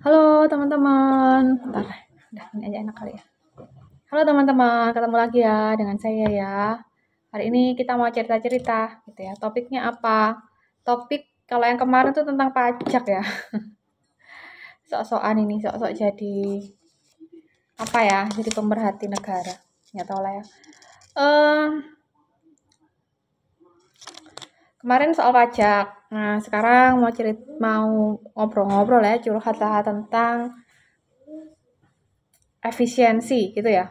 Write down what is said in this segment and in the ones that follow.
Halo teman-teman, bentar, udah ini aja enak kali ya. Halo teman-teman, ketemu lagi ya dengan saya ya. Hari ini kita mau cerita-cerita gitu ya. Topiknya apa? Topik kalau yang kemarin tuh tentang pajak ya. Sok-sokan ini, sok-sok jadi apa ya? Jadi pemerhati negara. Nggak tahu lah ya. Eh Kemarin soal pajak. Nah, sekarang mau ngobrol-ngobrol ya, curhat lah tentang efisiensi gitu ya.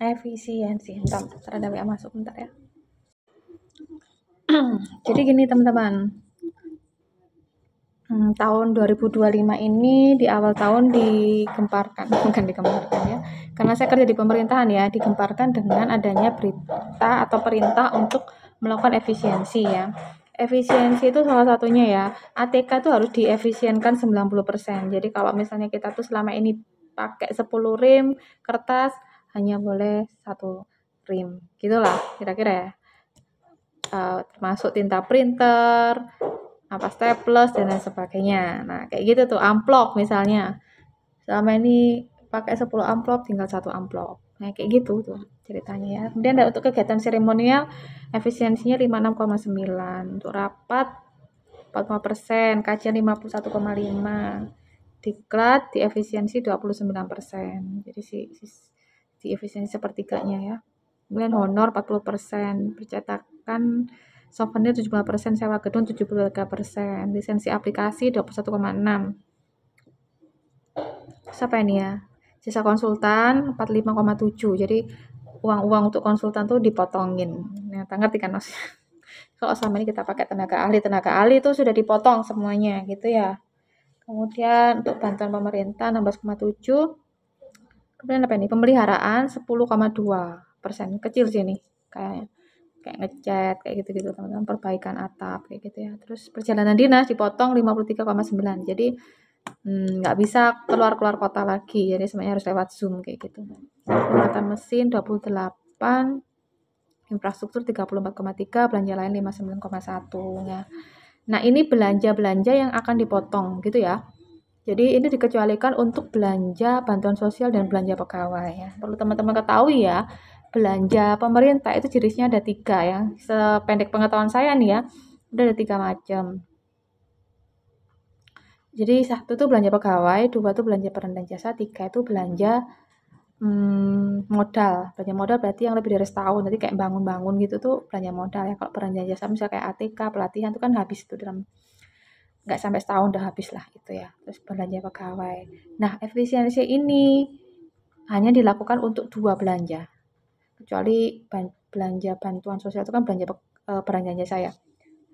Efisiensi. Bentar, ada WA masuk bentar ya. Jadi gini teman-teman, tahun 2025 ini di awal tahun digemparkan, bukan digemparkan ya, karena saya kerja di pemerintahan ya, digemparkan dengan adanya berita atau perintah untuk melakukan efisiensi ya. Efisiensi itu salah satunya ya, ATK itu harus diefisienkan 90%. Jadi kalau misalnya kita tuh selama ini pakai 10 rim kertas, hanya boleh 1 rim. Gitulah kira-kira ya. Termasuk tinta printer, apa staples dan lain sebagainya. Nah, kayak gitu tuh amplop misalnya. Selama ini pakai 10 amplop tinggal 1 amplop. Nah, kayak gitu tuh ceritanya ya. Kemudian untuk kegiatan seremonial efisiensinya 56,9, untuk rapat 40%, kajian 51,5. Diklat di efisiensi 29%. Jadi di efisiensi sepertiganya ya. Kemudian honor 40%, percetakan souvenir 75%, sewa gedung 73%, lisensi aplikasi 21,6. Siapa ini ya? Jasa konsultan 45,7. Jadi uang-uang untuk konsultan tuh dipotongin. Nah, ngerti kan Mas? Kalau selama ini kita pakai tenaga ahli itu sudah dipotong semuanya gitu ya. Kemudian untuk bantuan pemerintah 16,7. Kemudian apa ini? Pemeliharaan 10,2%. Kecil sih ini kayaknya. Kayak ngecat kayak gitu-gitu teman-teman, perbaikan atap kayak gitu ya. Terus perjalanan dinas dipotong 53,9. Jadi nggak bisa keluar kota lagi, jadi semuanya harus lewat Zoom kayak gitu. Perawatan mesin 28, infrastruktur 34,3, belanja lain 59,1 ya. Nah, ini belanja-belanja yang akan dipotong gitu ya. Jadi ini dikecualikan untuk belanja bantuan sosial dan belanja pegawai ya. Perlu teman-teman ketahui ya, belanja pemerintah itu jenisnya ada 3 ya. Sependek pengetahuan saya nih ya, udah ada 3 macam. Jadi 1 tuh belanja pegawai, 2 tuh belanja peran dan jasa, 3 itu belanja modal. Belanja modal berarti yang lebih dari setahun. Jadi kayak bangun-bangun gitu tuh belanja modal ya. Kalau peran dan jasa misalnya kayak ATK, pelatihan itu kan habis tuh dalam nggak sampai setahun udah habis lah gitu ya. Terus belanja pegawai. Nah, efisiensi ini hanya dilakukan untuk 2 belanja. Kecuali belanja bantuan sosial itu kan belanja peran dan jasa ya.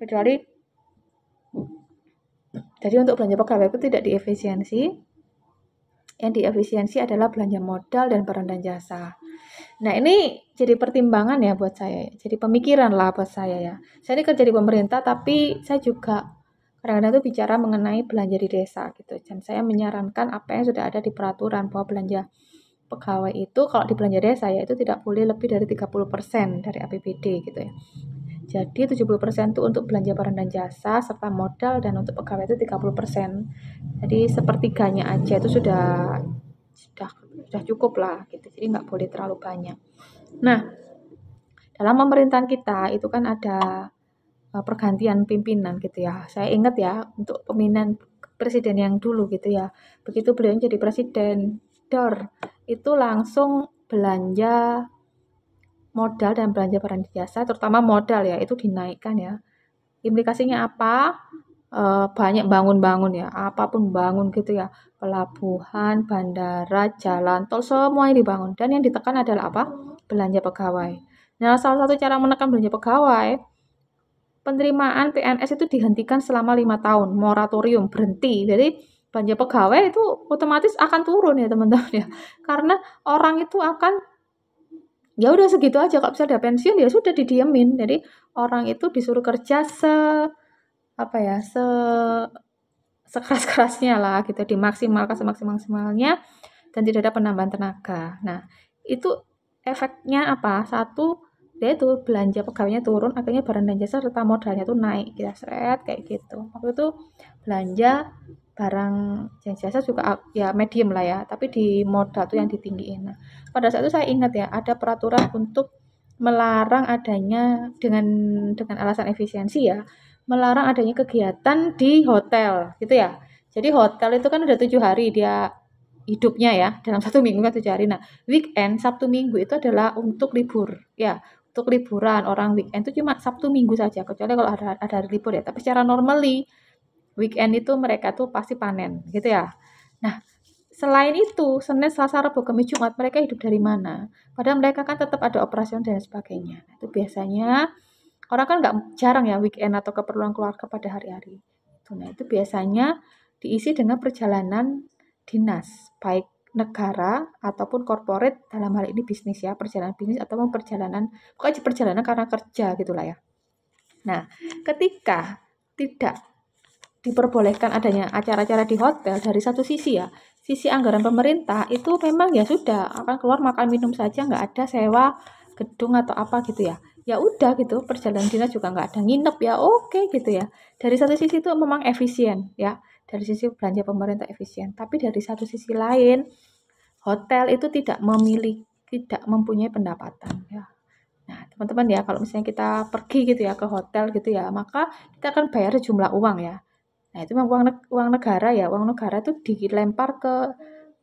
Kecuali jadi untuk belanja pegawai itu tidak diefisiensi. Yang diefisiensi adalah belanja modal dan barang dan jasa. Nah, ini jadi pertimbangan ya buat saya. Jadi pemikiran lah buat saya ya. Saya ini kerja di pemerintah, tapi saya juga kadang-kadang tuh bicara mengenai belanja di desa gitu. Dan saya menyarankan apa yang sudah ada di peraturan bahwa belanja pegawai itu kalau di belanja desa ya itu tidak boleh lebih dari 30% dari APBD gitu ya. Jadi 70% itu untuk belanja barang dan jasa serta modal, dan untuk pegawai itu 30%. Jadi sepertiganya aja itu sudah cukup lah gitu. Jadi nggak boleh terlalu banyak. Nah, dalam pemerintahan kita itu kan ada pergantian pimpinan gitu ya. Saya ingat ya untuk pemilihan presiden yang dulu gitu ya. Begitu beliau jadi presiden, itu langsung belanja modal dan belanja barang jasa, terutama modal ya, itu dinaikkan ya. Implikasinya apa? Banyak bangun-bangun ya, apapun bangun gitu ya. Pelabuhan, bandara, jalan tol, semuanya dibangun. Dan yang ditekan adalah apa? Belanja pegawai. Nah, salah satu cara menekan belanja pegawai, penerimaan PNS itu dihentikan selama 5 tahun, moratorium, berhenti. Jadi belanja pegawai itu otomatis akan turun ya teman-teman ya. Karena orang itu akan ya udah segitu aja, kalau bisa ada pensiun ya sudah didiemin. Jadi orang itu disuruh kerja apa ya, sekeras-kerasnya lah gitu, dimaksimalkan semaksimal-maksimalnya dan tidak ada penambahan tenaga. Nah, itu efeknya apa? Satu, dia itu belanja pegawainya turun, akhirnya barang dan jasa serta modalnya tuh naik, ya seret kayak gitu. Waktu itu belanja barang dan jasa juga ya medium lah ya, tapi di modal tuh yang ditinggiin. Nah, pada saat itu saya ingat ya, ada peraturan untuk melarang adanya dengan alasan efisiensi ya, melarang adanya kegiatan di hotel gitu ya. Jadi hotel itu kan ada 7 hari dia hidupnya ya, dalam 1 minggu kan 7 hari. Nah, weekend Sabtu Minggu itu adalah untuk libur ya, untuk liburan. Orang weekend itu cuma Sabtu Minggu saja, kecuali kalau ada hari libur ya. Tapi secara normally weekend itu mereka tuh pasti panen gitu ya. Nah, selain itu Senin, Selasa, Rabu, Kamis, Jumat mereka hidup dari mana? Padahal mereka kan tetap ada operasional dan sebagainya. Itu biasanya orang kan nggak jarang ya weekend atau keperluan keluarga pada hari-hari. Nah, itu biasanya diisi dengan perjalanan dinas, baik negara ataupun corporate, dalam hal ini bisnis ya, perjalanan bisnis ataupun pokoknya perjalanan karena kerja gitulah ya. Nah, ketika tidak diperbolehkan adanya acara-acara di hotel, dari satu sisi ya, sisi anggaran pemerintah itu memang ya sudah akan keluar makan minum saja, nggak ada sewa gedung atau apa gitu ya. Ya udah gitu, perjalanan dinas juga nggak ada nginep ya, oke gitu ya. Dari satu sisi itu memang efisien ya, dari sisi belanja pemerintah efisien. Tapi dari satu sisi lain, hotel itu tidak mempunyai pendapatan ya. Nah, teman-teman ya, kalau misalnya kita pergi gitu ya ke hotel gitu ya, maka kita akan bayar sejumlah uang ya. Nah, itu memang uang negara ya, uang negara itu dilempar ke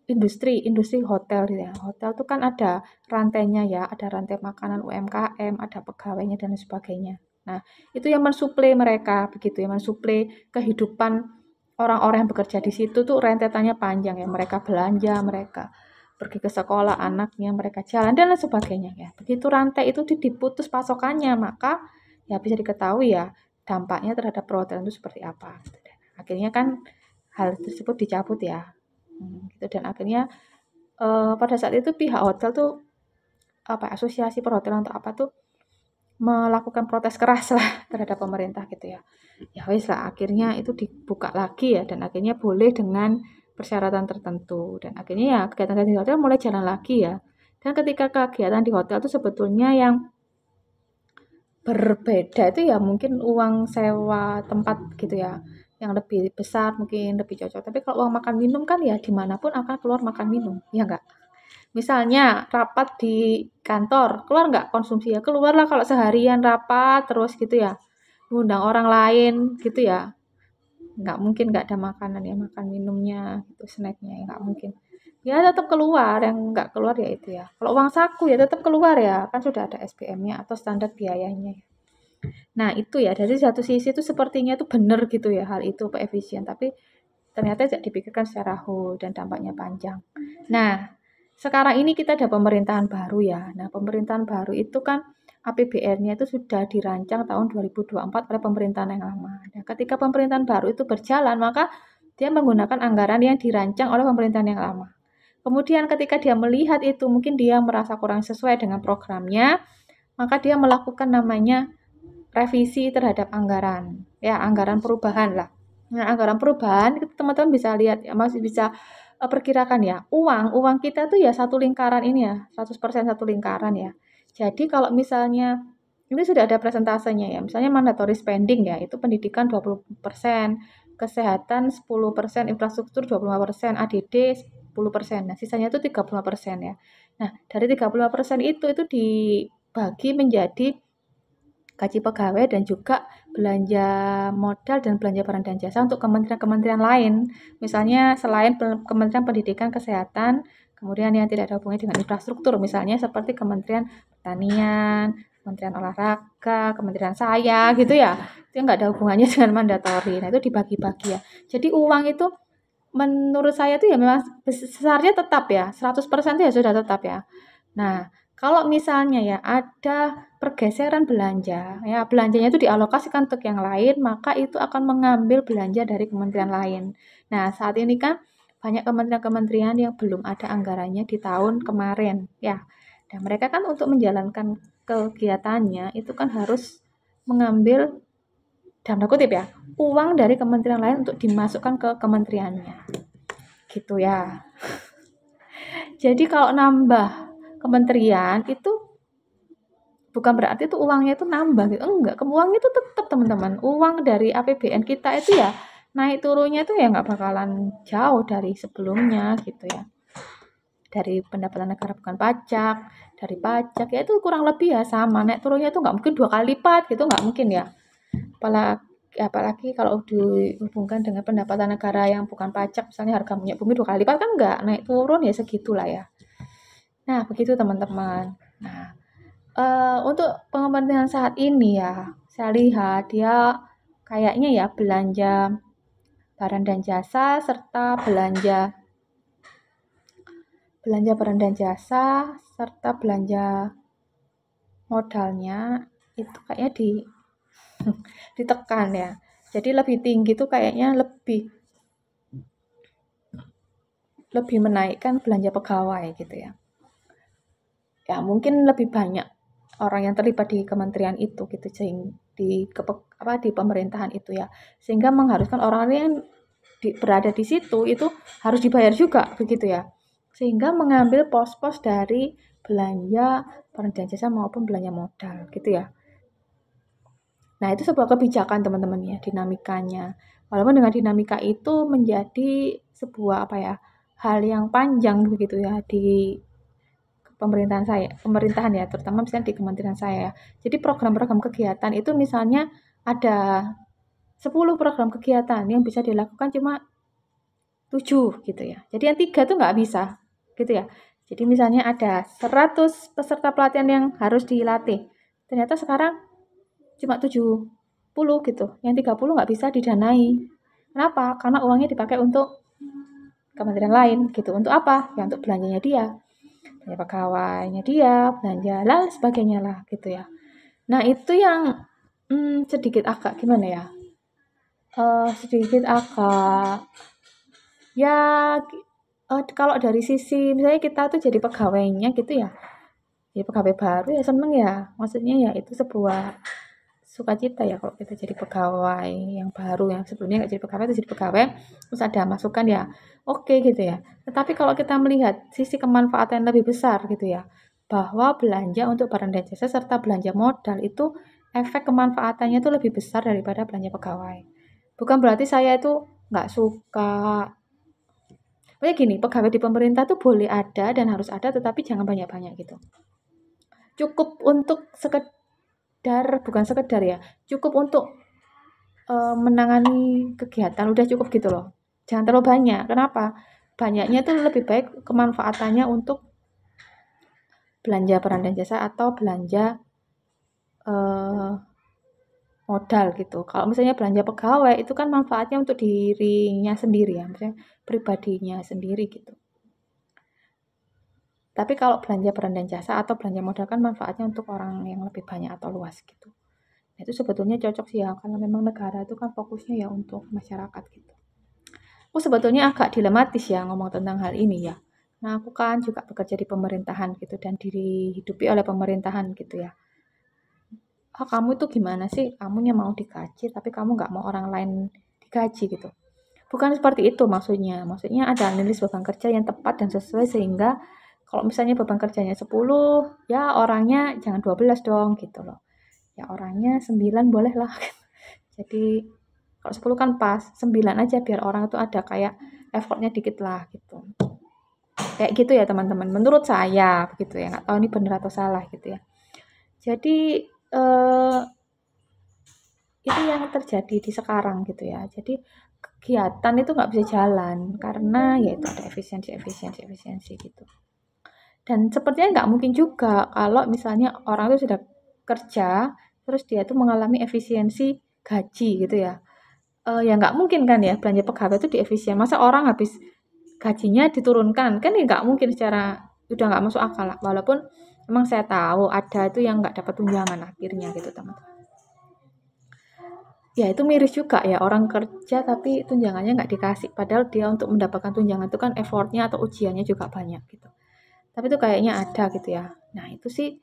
industri hotel gitu ya. Hotel itu kan ada rantainya ya, ada rantai makanan UMKM, ada pegawainya dan sebagainya. Nah, itu yang mensuplai mereka begitu ya, mensuplai kehidupan orang-orang yang bekerja di situ tuh rentetannya panjang ya. Mereka belanja, mereka pergi ke sekolah anaknya, mereka jalan dan lain sebagainya ya. Begitu rantai itu diputus pasokannya, maka ya bisa diketahui ya dampaknya terhadap perhotelan itu seperti apa. Akhirnya kan hal tersebut dicabut ya. Gitu. Dan akhirnya pada saat itu pihak hotel tuh asosiasi perhotelan atau apa tuh melakukan protes keras lah terhadap pemerintah gitu ya. Ya wis lah, akhirnya itu dibuka lagi ya, dan akhirnya boleh dengan persyaratan tertentu, dan akhirnya ya kegiatan di hotel mulai jalan lagi ya. Dan ketika kegiatan di hotel itu sebetulnya yang berbeda itu ya mungkin uang sewa tempat gitu ya, yang lebih besar mungkin lebih cocok. Tapi kalau uang makan minum kan ya dimanapun akan keluar makan minum, ya enggak? Misalnya rapat di kantor, keluar nggak konsumsi ya? Keluar lah kalau seharian rapat terus gitu ya, ngundang orang lain gitu ya, nggak mungkin nggak ada makanan ya, makan minumnya gitu, snacknya ya nggak mungkin. Ya tetap keluar, yang nggak keluar ya itu ya. Kalau uang saku ya tetap keluar ya, kan sudah ada SPM-nya atau standar biayanya. Nah itu ya, dari satu sisi itu sepertinya itu benar gitu ya, hal itu efisien, tapi ternyata tidak dipikirkan secara whole dan dampaknya panjang. Nah, sekarang ini kita ada pemerintahan baru ya. Nah, pemerintahan baru itu kan APBN-nya itu sudah dirancang tahun 2024 oleh pemerintahan yang lama. Nah, ketika pemerintahan baru itu berjalan, maka dia menggunakan anggaran yang dirancang oleh pemerintahan yang lama. Kemudian ketika dia melihat itu, mungkin dia merasa kurang sesuai dengan programnya, maka dia melakukan namanya revisi terhadap anggaran. Ya, anggaran perubahan lah. Nah, anggaran perubahan teman-teman bisa lihat ya, masih bisa perkirakan ya. Uang kita tuh ya satu lingkaran ini ya, 100% satu lingkaran ya. Jadi kalau misalnya ini sudah ada presentasenya ya. Misalnya mandatory spending ya, itu pendidikan 20%, kesehatan 10%, infrastruktur 25%, ADD 10%. Nah, sisanya itu 35% ya. Nah, dari 35% itu dibagi menjadi gaji pegawai dan juga belanja modal dan belanja barang dan jasa untuk kementerian-kementerian lain. Misalnya selain Kementerian Pendidikan, Kesehatan, kemudian yang tidak ada hubungannya dengan infrastruktur, misalnya seperti Kementerian Pertanian, Kementerian Olahraga, Kementerian saya gitu ya. Itu nggak ada hubungannya dengan mandatori. Nah, itu dibagi-bagi ya. Jadi uang itu menurut saya itu ya memang besarnya tetap ya, 100% itu ya sudah tetap ya. Nah, kalau misalnya ya ada pergeseran belanja, ya belanjanya itu dialokasikan untuk yang lain, maka itu akan mengambil belanja dari kementerian lain. Nah, saat ini kan banyak kementerian-kementerian yang belum ada anggarannya di tahun kemarin, ya. Dan mereka kan untuk menjalankan kegiatannya itu kan harus mengambil dalam tanda kutip ya, uang dari kementerian lain untuk dimasukkan ke kementeriannya. Gitu ya. Jadi kalau nambah kementerian itu bukan berarti itu uangnya itu nambah gitu, enggak, uang itu tetap teman-teman, uang dari APBN kita itu ya naik turunnya itu ya nggak bakalan jauh dari sebelumnya gitu ya. Dari pendapatan negara bukan pajak, dari pajak ya itu kurang lebih ya sama, naik turunnya itu nggak mungkin 2 kali lipat gitu, nggak mungkin ya. Apalagi kalau dihubungkan dengan pendapatan negara yang bukan pajak, misalnya harga minyak bumi 2 kali lipat kan enggak, naik turun ya segitulah ya. Nah, begitu teman-teman. Nah, untuk pengembangan saat ini ya, saya lihat dia kayaknya ya belanja barang dan jasa serta belanja barang dan jasa serta belanja modalnya itu kayaknya ditekan ya. Jadi lebih tinggi tuh kayaknya lebih menaikkan belanja pegawai gitu ya. Ya mungkin lebih banyak orang yang terlibat di kementerian itu gitu di pemerintahan itu ya. Sehingga mengharuskan orang yang berada di situ itu harus dibayar juga begitu ya. Sehingga mengambil pos-pos dari belanja barang dan jasa maupun belanja modal gitu ya. Nah, itu sebuah kebijakan teman-teman ya, dinamikanya. Walaupun dengan dinamika itu menjadi sebuah hal yang panjang begitu ya di pemerintahan ya, terutama misalnya di kementerian saya ya. Jadi program-program kegiatan itu misalnya ada 10 program kegiatan yang bisa dilakukan cuma 7 gitu ya. Jadi yang 3 tuh nggak bisa gitu ya. Jadi misalnya ada 100 peserta pelatihan yang harus dilatih. Ternyata sekarang cuma 70 gitu. Yang 30 nggak bisa didanai. Kenapa? Karena uangnya dipakai untuk kementerian lain gitu. Untuk apa? Ya untuk belanjanya dia. Belanja pegawainya dia, belanja lain sebagainya lah gitu ya. Nah, itu yang sedikit agak gimana ya? Sedikit agak ya kalau dari sisi misalnya kita tuh jadi pegawainya gitu ya. Jadi pegawai baru ya seneng ya. Maksudnya ya itu sebuah sukacita ya kalau kita jadi pegawai yang baru yang sebelumnya nggak jadi pegawai itu jadi pegawai terus ada masukan ya oke gitu ya. Tetapi kalau kita melihat sisi kemanfaatan yang lebih besar gitu ya bahwa belanja untuk barang dan jasa serta belanja modal itu efek kemanfaatannya itu lebih besar daripada belanja pegawai. Bukan berarti saya itu nggak suka. Pokoknya gini, pegawai di pemerintah tuh boleh ada dan harus ada tetapi jangan banyak-banyak gitu. Cukup untuk bukan sekedar ya, cukup untuk menangani kegiatan udah cukup gitu loh. Jangan terlalu banyak. Kenapa? Banyaknya itu lebih baik kemanfaatannya untuk belanja barang dan jasa atau belanja modal gitu. Kalau misalnya belanja pegawai itu kan manfaatnya untuk dirinya sendiri ya, misalnya pribadinya sendiri gitu. Tapi kalau belanja barang dan jasa atau belanja modal kan manfaatnya untuk orang yang lebih banyak atau luas gitu. Nah, itu sebetulnya cocok sih ya, karena memang negara itu kan fokusnya ya untuk masyarakat gitu. Aku sebetulnya agak dilematis ya ngomong tentang hal ini ya. Nah, aku kan juga bekerja di pemerintahan gitu dan dihidupi oleh pemerintahan gitu ya. Kamu itu gimana sih? Kamunya mau digaji tapi kamu nggak mau orang lain digaji gitu. Bukan seperti itu maksudnya. Maksudnya ada analisis beban kerja yang tepat dan sesuai sehingga kalau misalnya beban kerjanya 10, ya orangnya jangan 12 dong gitu loh. Ya orangnya 9 boleh lah. Jadi kalau 10 kan pas, 9 aja biar orang itu ada kayak effortnya dikit lah gitu. Kayak gitu ya teman-teman, menurut saya begitu ya, nggak tahu ini benar atau salah gitu ya. Jadi itu yang terjadi di sekarang gitu ya. Jadi kegiatan itu nggak bisa jalan karena ya itu ada efisiensi gitu. Dan sepertinya nggak mungkin juga kalau misalnya orang itu sudah kerja, terus dia itu mengalami efisiensi gaji gitu ya. Ya nggak mungkin kan ya belanja pegawai itu diefisien. Masa orang habis gajinya diturunkan? Kan ya nggak mungkin udah nggak masuk akal lah. Walaupun memang saya tahu ada itu yang nggak dapat tunjangan akhirnya gitu teman-teman. Ya itu miris juga ya orang kerja tapi tunjangannya nggak dikasih. Padahal dia untuk mendapatkan tunjangan itu kan effortnya atau ujiannya juga banyak gitu. Tapi itu kayaknya ada gitu ya. Nah itu sih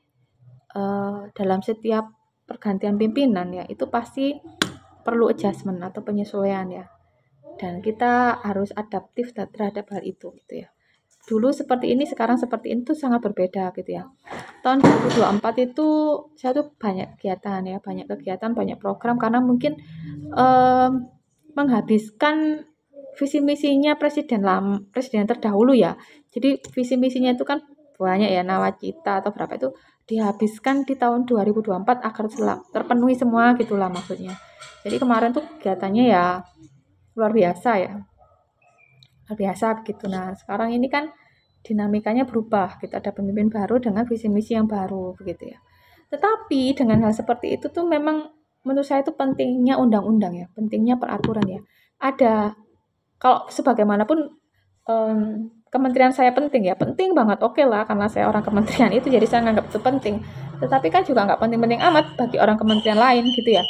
dalam setiap pergantian pimpinan ya itu pasti perlu adjustment atau penyesuaian ya. Dan kita harus adaptif terhadap hal itu gitu ya. dulu seperti ini, sekarang seperti ini tuh sangat berbeda gitu ya. Tahun 2024 itu saya tuh banyak kegiatan ya, banyak kegiatan, banyak program karena mungkin menghabiskan visi misinya presiden terdahulu ya. Jadi visi misinya itu kan banyak ya, nawacita atau berapa itu dihabiskan di tahun 2024 agar terpenuhi semua gitulah maksudnya. Jadi kemarin tuh kegiatannya ya luar biasa ya. Luar biasa begitu. Nah, sekarang ini kan dinamikanya berubah. Kita ada pemimpin baru dengan visi misi yang baru begitu ya. Tetapi dengan hal seperti itu tuh memang menurut saya itu pentingnya undang-undang ya, pentingnya peraturan ya. Ada kalau sebagaimanapun kementerian saya penting ya, penting banget, oke lah karena saya orang kementerian itu jadi saya nganggap itu penting. Tetapi kan juga nggak penting-penting amat bagi orang kementerian lain gitu ya.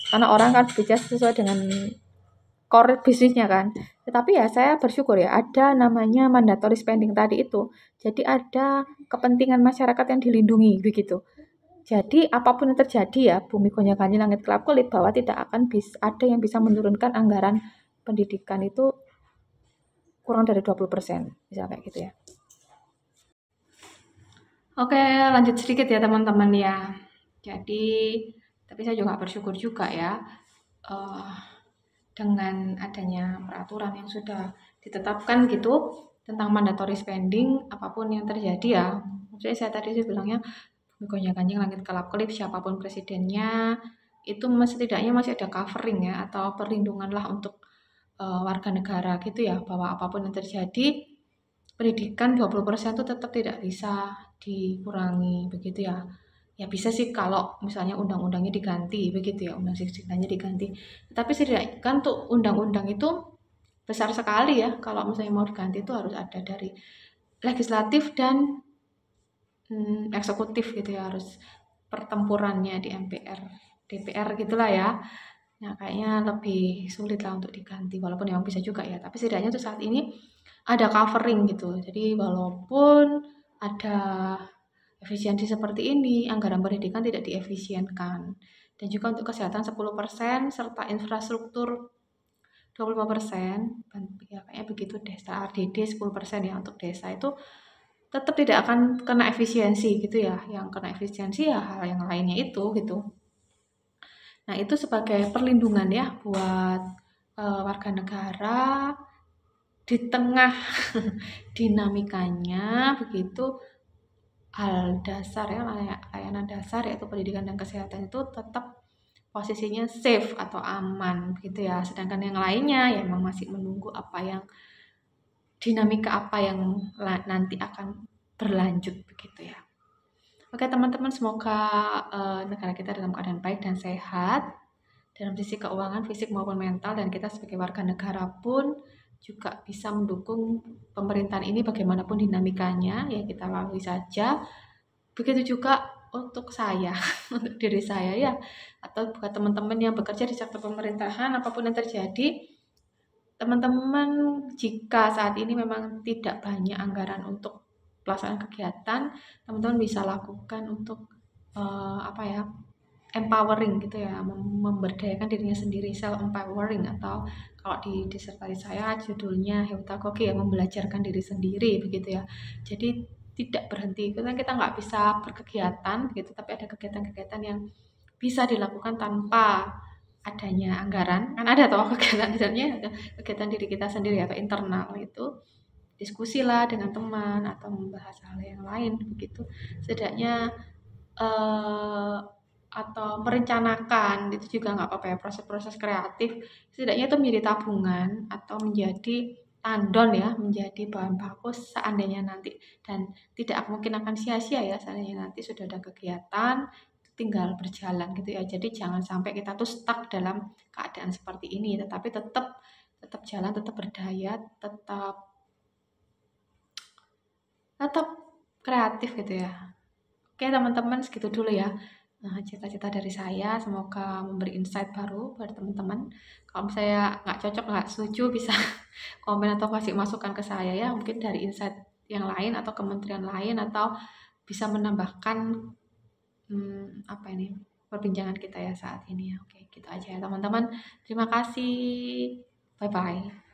Karena orang kan bekerja sesuai dengan core bisnisnya kan. Tetapi ya saya bersyukur ya ada namanya mandatory spending tadi itu. Jadi ada kepentingan masyarakat yang dilindungi begitu. Jadi apapun yang terjadi ya, bumi gonjang-ganjing langit kelap-kelip bahwa tidak akan ada yang bisa menurunkan anggaran pendidikan itu kurang dari 20%, bisa kayak gitu ya. Oke, lanjut sedikit ya teman-teman ya. Jadi, tapi saya juga bersyukur juga ya dengan adanya peraturan yang sudah ditetapkan gitu tentang mandatory spending, apapun yang terjadi ya. Maksudnya saya tadi sih bilangnya gonjang-ganjing langit kelap-kelip siapapun presidennya itu setidaknya masih ada covering ya atau perlindungan lah untuk warga negara gitu ya, bahwa apapun yang terjadi pendidikan 20% itu tetap tidak bisa dikurangi begitu ya. Ya bisa sih kalau misalnya undang-undangnya diganti begitu ya, undang-undangnya diganti. Tapi setidaknya kan tuh undang-undang itu besar sekali ya, kalau misalnya mau diganti itu harus ada dari legislatif dan eksekutif gitu ya, harus pertempurannya di MPR, DPR gitulah ya. Nah, kayaknya lebih sulit lah untuk diganti, walaupun memang bisa juga ya. Tapi setidaknya tuh saat ini ada covering gitu. Jadi walaupun ada efisiensi seperti ini, anggaran pendidikan tidak diefisienkan. Dan juga untuk kesehatan 10% serta infrastruktur 25%, ya kayaknya begitu desa RDD 10% ya untuk desa itu tetap tidak akan kena efisiensi gitu ya. Yang kena efisiensi ya hal yang lainnya itu gitu. Nah, itu sebagai perlindungan ya buat warga negara di tengah dinamikanya begitu, hal dasar ya, layanan dasar yaitu pendidikan dan kesehatan itu tetap posisinya safe atau aman gitu ya. Sedangkan yang lainnya ya memang masih menunggu dinamika apa yang nanti akan berlanjut begitu ya. Oke teman-teman, semoga negara kita dalam keadaan baik dan sehat dalam sisi keuangan, fisik maupun mental, dan kita sebagai warga negara pun juga bisa mendukung pemerintahan ini bagaimanapun dinamikanya ya, kita lalui saja. Begitu juga untuk saya, untuk diri saya ya, atau buat teman-teman yang bekerja di sektor pemerintahan, apapun yang terjadi, teman-teman jika saat ini memang tidak banyak anggaran untuk pelaksanaan kegiatan, teman-teman bisa lakukan untuk empowering gitu ya, memberdayakan dirinya sendiri, self empowering, atau kalau di disertasi saya judulnya heutagogi ya, membelajarkan diri sendiri begitu ya. Jadi tidak berhenti karena kita nggak bisa berkegiatan begitu, tapi ada kegiatan-kegiatan yang bisa dilakukan tanpa adanya anggaran. Kan ada toh kegiatan misalnya kegiatan diri kita sendiri atau internal itu diskusi lah dengan teman atau membahas hal yang lain begitu. Setidaknya atau merencanakan itu juga nggak apa-apa ya, proses-proses kreatif setidaknya itu menjadi tabungan atau menjadi tandon ya, menjadi bahan baku seandainya nanti, dan tidak mungkin akan sia-sia ya seandainya nanti sudah ada kegiatan tinggal berjalan gitu ya. Jadi jangan sampai kita tuh stuck dalam keadaan seperti ini, tetapi tetap tetap jalan, tetap berdaya, tetap kreatif gitu ya. Oke teman-teman, segitu dulu ya. Nah, cita-cita dari saya semoga memberi insight baru buat teman-teman. Kalau saya nggak cocok, nggak setuju, bisa komen atau kasih masukan ke saya ya. Mungkin dari insight yang lain atau kementerian lain, atau bisa menambahkan apa ini perbincangan kita ya saat ini ya. Oke, gitu aja ya teman-teman. Terima kasih. Bye-bye.